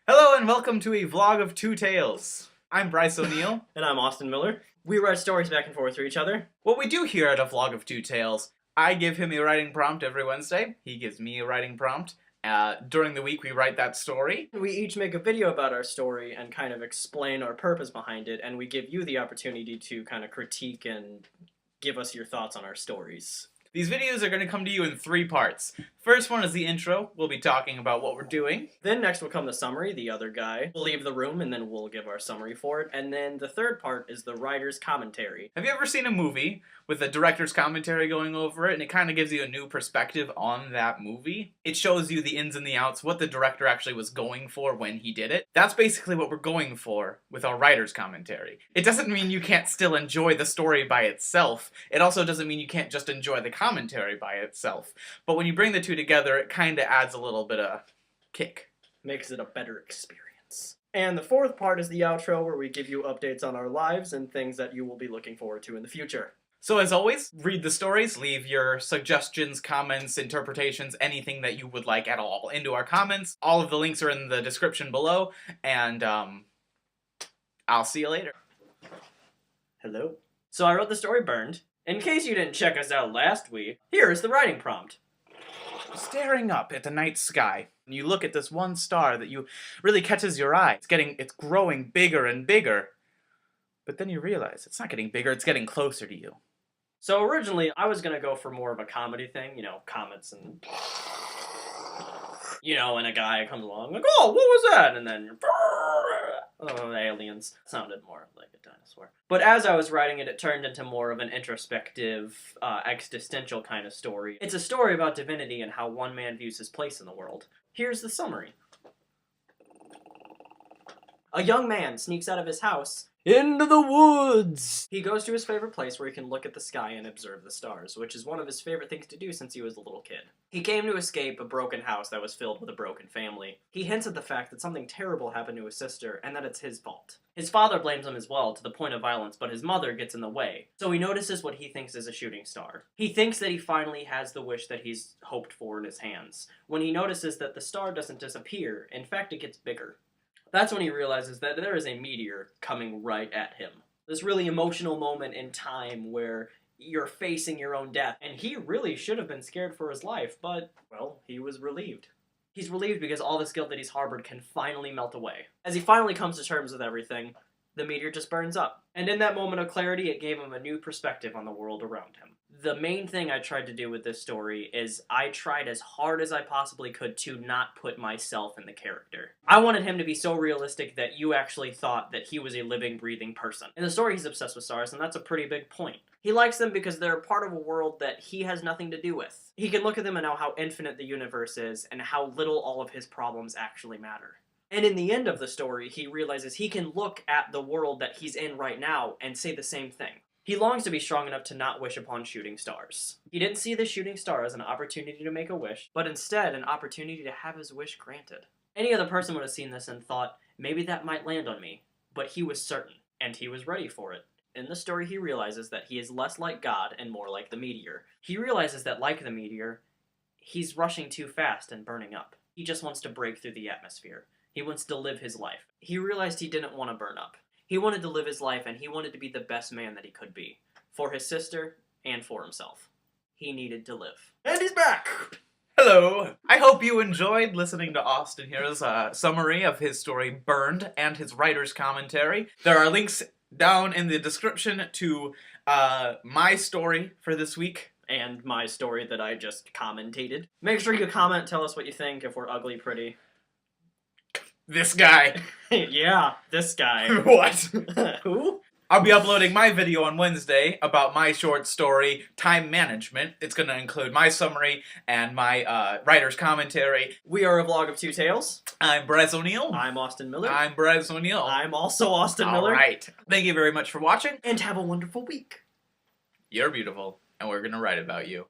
Hello and welcome to a vlog of Two Tales. I'm Bryce O'Neill. And I'm Austin Miller. We write stories back and forth to each other. What we do here at a vlog of Two Tales, I give him a writing prompt every Wednesday. He gives me a writing prompt. During the week we write that story. We each make a video about our story and kind of explain our purpose behind it, and we give you the opportunity to kind of critique and give us your thoughts on our stories. These videos are going to come to you in 3 parts. First one is the intro. We'll be talking about what we're doing. Then next will come the summary. The other guy will leave the room and then we'll give our summary for it. And then the third part is the writer's commentary. Have you ever seen a movie with a director's commentary going over it, and it kind of gives you a new perspective on that movie? It shows you the ins and the outs, what the director actually was going for when he did it. That's basically what we're going for with our writer's commentary. It doesn't mean you can't still enjoy the story by itself. It also doesn't mean you can't just enjoy the commentary by itself. But when you bring the two together, it kind of adds a little bit of kick. Makes it a better experience. And the fourth part is the outro, where we give you updates on our lives and things that you will be looking forward to in the future. So as always, read the stories, leave your suggestions, comments, interpretations, anything that you would like at all into our comments. All of the links are in the description below, and I'll see you later. Hello. So I wrote the story Burned. In case you didn't check us out last week, here is the writing prompt. Staring up at the night sky, and you look at this one star that really catches your eye. It's growing bigger and bigger. But then you realize it's not getting bigger, it's getting closer to you. So originally, I was gonna go for more of a comedy thing, you know, comets and... You know, and a guy comes along like, oh, what was that? And then... Oh, aliens. Sounded more like a dinosaur. But as I was writing it, it turned into more of an introspective, existential kind of story. It's a story about divinity and how one man views his place in the world. Here's the summary. A young man sneaks out of his house into the woods. He goes to his favorite place where he can look at the sky and observe the stars, which is one of his favorite things to do since he was a little kid. He came to escape a broken house that was filled with a broken family. He hints at the fact that something terrible happened to his sister and that it's his fault. His father blames him as well, to the point of violence, but his mother gets in the way. So he notices what he thinks is a shooting star. He thinks that he finally has the wish that he's hoped for in his hands, when he notices that the star doesn't disappear. In fact, it gets bigger. That's when he realizes that there is a meteor coming right at him. This really emotional moment in time where you're facing your own death. And he really should have been scared for his life, but, well, he was relieved. He's relieved because all this guilt that he's harbored can finally melt away. As he finally comes to terms with everything, the meteor just burns up. And in that moment of clarity, it gave him a new perspective on the world around him. The main thing I tried to do with this story is I tried as hard as I possibly could to not put myself in the character. I wanted him to be so realistic that you actually thought that he was a living, breathing person. In the story, he's obsessed with stars, and that's a pretty big point. He likes them because they're a part of a world that he has nothing to do with. He can look at them and know how infinite the universe is, and how little all of his problems actually matter. And in the end of the story, he realizes he can look at the world that he's in right now and say the same thing. He longs to be strong enough to not wish upon shooting stars. He didn't see the shooting star as an opportunity to make a wish, but instead an opportunity to have his wish granted. Any other person would have seen this and thought, maybe that might land on me. But he was certain, and he was ready for it. In the story, he realizes that he is less like God and more like the meteor. He realizes that, like the meteor, he's rushing too fast and burning up. He just wants to break through the atmosphere. He wants to live his life. He realized he didn't want to burn up. He wanted to live his life, and he wanted to be the best man that he could be. For his sister, and for himself. He needed to live. And he's back! Hello! I hope you enjoyed listening to Austin here's a summary of his story Burned and his writer's commentary. There are links down in the description to my story for this week. And my story that I just commentated. Make sure you comment, tell us what you think, if we're ugly, pretty. This guy. Yeah, this guy. What? Who? I'll be uploading my video on Wednesday about my short story, Time Management. It's going to include my summary and my writer's commentary. We are a vlog of Two Tales. I'm Bryce O'Neill. I'm Austin Miller. I'm Bryce O'Neill. I'm also Austin Miller. Alright. Thank you very much for watching. And have a wonderful week. You're beautiful, and we're going to write about you.